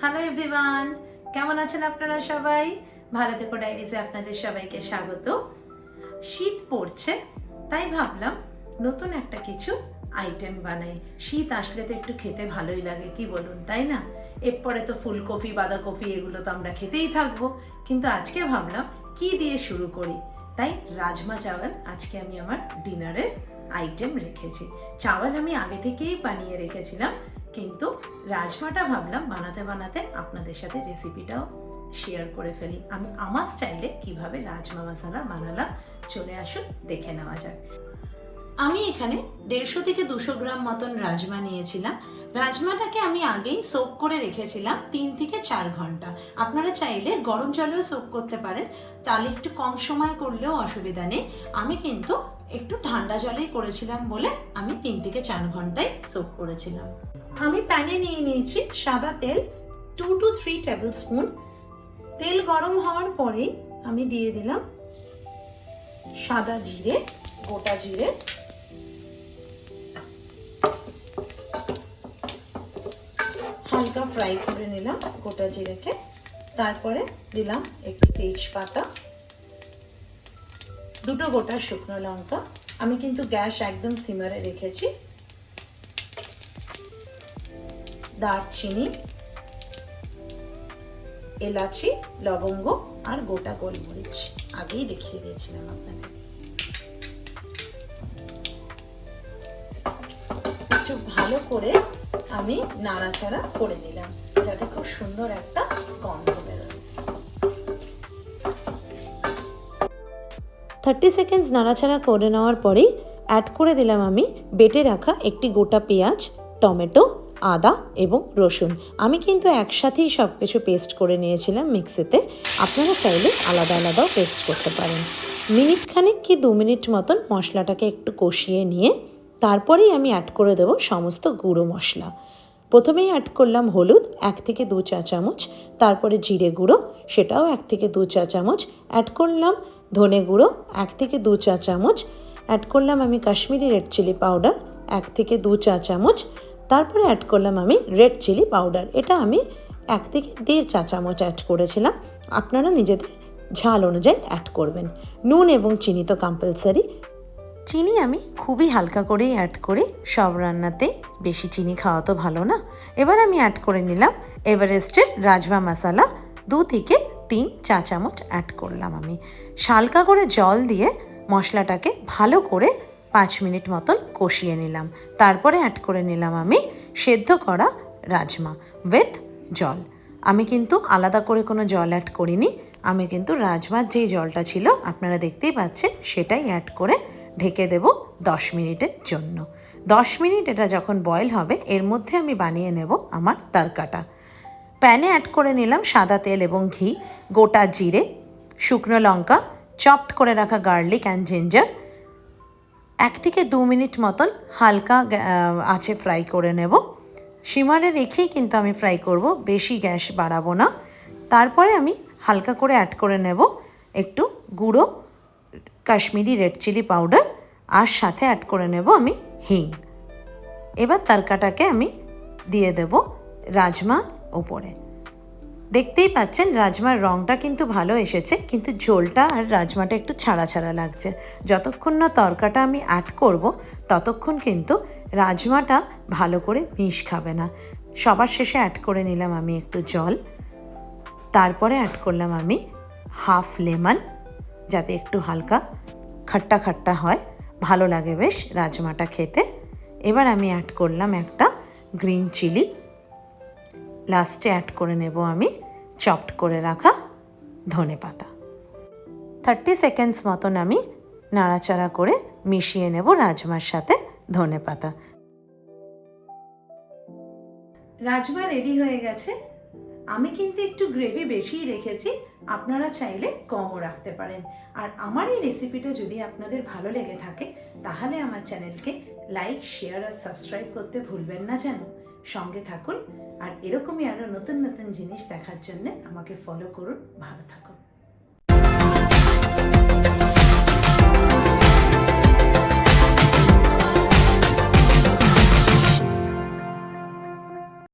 Hello everyone, কেমন আছেন আপনারা সবাই? ভালো থেকো ডায়েরিজে আপনাদের সবাইকে স্বাগত। শীত পড়ছে, তাই ভাবলাম নতুন একটা কিছু আইটেম বানাই। শীত আসলে তো একটু খেতে ভালোই লাগে, কি বলুন, তাই না? এরপরে তো ফুলকপি বাঁধাকপি এগুলো তো আমরা খেতেই থাকবো, কিন্তু আজকে ভাবলাম কি দিয়ে শুরু করি। তাই রাজমা চাওয়াল আজকে আমি আমার ডিনারের আইটেম রেখেছি। চাওয়াল আমি আগে থেকেই বানিয়ে রেখেছিলাম, কিন্তু রাজমাটা ভাবলাম বানাতে বানাতে আপনাদের সাথে রেসিপিটাও শেয়ার করে ফেলি। আমি আমার স্টাইলে কিভাবে রাজমা মশলা বানালাম, চলে আসুন দেখে নেওয়া যাক। আমি এখানে 150 থেকে 200 গ্রাম মতন রাজমা নিয়েছিলাম। রাজমাটাকে আমি আগেই সোক করে রেখেছিলাম 3 থেকে 4 ঘন্টা। আপনারা চাইলে গরম জলেও সোক করতে পারেন, তাহলে একটু কম সময় করলেও অসুবিধা নেই। আমি কিন্তু একটু ঠান্ডা জলেই করেছিলাম বলে আমি 3 থেকে 4 ঘন্টায় সোক করেছিলাম। আমি প্যানে নিয়ে নিয়েছি সাদা তেল 2 to 3 টেবিল স্পুন। তেল গরম হওয়ার পরে আমি দিয়ে দিলাম সাদা জিরে, গোটা জিরে, হালকা ফ্রাই করে নিলাম গোটা জিরেকে। তারপরে দিলাম একটু তেজপাতা, দুটো গোটা শুকনো লঙ্কা। আমি কিন্তু গ্যাস একদম সিমারে রেখেছি। দারচিনি, এলাচি, লবঙ্গ আর গোটা গোলমরিচ আগেই দেখিয়ে দিয়েছিলাম আপনাদের। একটু ভালো করে আমি নাড়াচাড়া করে নিলাম যাতে খুব সুন্দর একটা গন্ধ বেরোয়। 30 সেকেন্ডস নাড়াচাড়া করে নেওয়ার পরেই অ্যাড করে দিলাম আমি বেটে রাখা একটি গোটা পেঁয়াজ, টমেটো, আদা এবং রসুন। আমি কিন্তু একসাথেই সব কিছু পেস্ট করে নিয়েছিলাম মিক্সিতে। আপনারা চাইলে আলাদা আলাদাও পেস্ট করতে পারেন। মিনিট খানেক কি 2 মিনিট মতন মশলাটাকে একটু কষিয়ে নিয়ে তারপরেই আমি অ্যাড করে দেব সমস্ত গুঁড়ো মশলা। প্রথমেই অ্যাড করলাম হলুদ 1 থেকে 2 চা চামচ, তারপরে জিরে গুঁড়ো সেটাও 1 থেকে 2 চা চামচ, অ্যাড করলাম ধনে গুঁড়ো 1 থেকে 2 চা চামচ, অ্যাড করলাম আমি কাশ্মীরি রেড চিলি পাউডার 1 থেকে 2 চা চামচ, তারপরে অ্যাড করলাম আমি রেড চিলি পাউডার, এটা আমি 1 থেকে 1.5 চা চামচ অ্যাড করেছিলাম। আপনারা নিজেদের ঝাল অনুযায়ী অ্যাড করবেন। নুন এবং চিনি তো কম্পালসারি। চিনি আমি খুবই হালকা করেই অ্যাড করি, সব রান্নাতে বেশি চিনি খাওয়া তো ভালো না। এবার আমি অ্যাড করে নিলাম এভারেস্টের রাজমা মশলা 2 থেকে 3 চা চামচ অ্যাড করলাম আমি। হালকা করে জল দিয়ে মশলাটাকে ভালো করে 5 মিনিট মতন কষিয়ে নিলাম। তারপরে অ্যাড করে নিলাম আমি সেদ্ধ করা রাজমা উইথ জল। আমি কিন্তু আলাদা করে কোনো জল অ্যাড করিনি, আমি কিন্তু রাজমার যেই জলটা ছিল আপনারা দেখতেই পাচ্ছেন সেটাই অ্যাড করে ঢেকে দেব 10 মিনিটের জন্য। 10 মিনিট এটা যখন বয়েল হবে এর মধ্যে আমি বানিয়ে নেব আমার তরকাটা। প্যানে অ্যাড করে নিলাম সাদা তেল এবং ঘি, গোটা জিরে, শুকনো লঙ্কা, চপড করে রাখা গার্লিক অ্যান্ড জিঞ্জার। 1 থেকে 2 মিনিট মতন হালকা আঁচে ফ্রাই করে নেব। সিমারে রেখেই কিন্তু আমি ফ্রাই করব, বেশি গ্যাস বাড়াবো না। তারপরে আমি হালকা করে অ্যাড করে নেব একটু গুঁড়ো কাশ্মীরি রেড চিলি পাউডার, আর সাথে অ্যাড করে নেব আমি হিং। এবার তরকাটাকে আমি দিয়ে দেব রাজমা ওপরে। দেখতেই পাচ্ছেন রাজমার রঙটা কিন্তু ভালো এসেছে, কিন্তু ঝোলটা আর রাজমাটা একটু ছাড়া ছাড়া লাগছে। যতক্ষণ না তরকাটা আমি অ্যাড করব ততক্ষণ কিন্তু রাজমাটা ভালো করে মিশ খাবে না। সবার শেষে অ্যাড করে নিলাম আমি একটু জল, তারপরে অ্যাড করলাম আমি হাফ লেমন, যাতে একটু হালকা খাট্টা খাট্টা হয়, ভালো লাগে বেশ রাজমাটা খেতে। এবার আমি অ্যাড করলাম একটা গ্রিন চিলি, লাস্টে অ্যাড করে নেব আমি চপড করে রাখা ধনে পাতা। 30 সেকেন্ডস মতন আমি নাড়াচাড়া করে মিশিয়ে নেব রাজমার সাথে ধনে পাতা। রাজমা রেডি হয়ে গেছে। আমি কিন্তু একটু গ্রেভি বেশিই রেখেছি, আপনারা চাইলে কমও রাখতে পারেন। আর আমার এই রেসিপিটা যদি আপনাদের ভালো লেগে থাকে তাহলে আমার চ্যানেলকে লাইক, শেয়ার আর সাবস্ক্রাইব করতে ভুলবেন না যেন। সঙ্গে থাকুন আর এরকমই আরও নতুন নতুন জিনিস দেখার জন্য আমাকে ফলো করুন। ভালো থাকুন।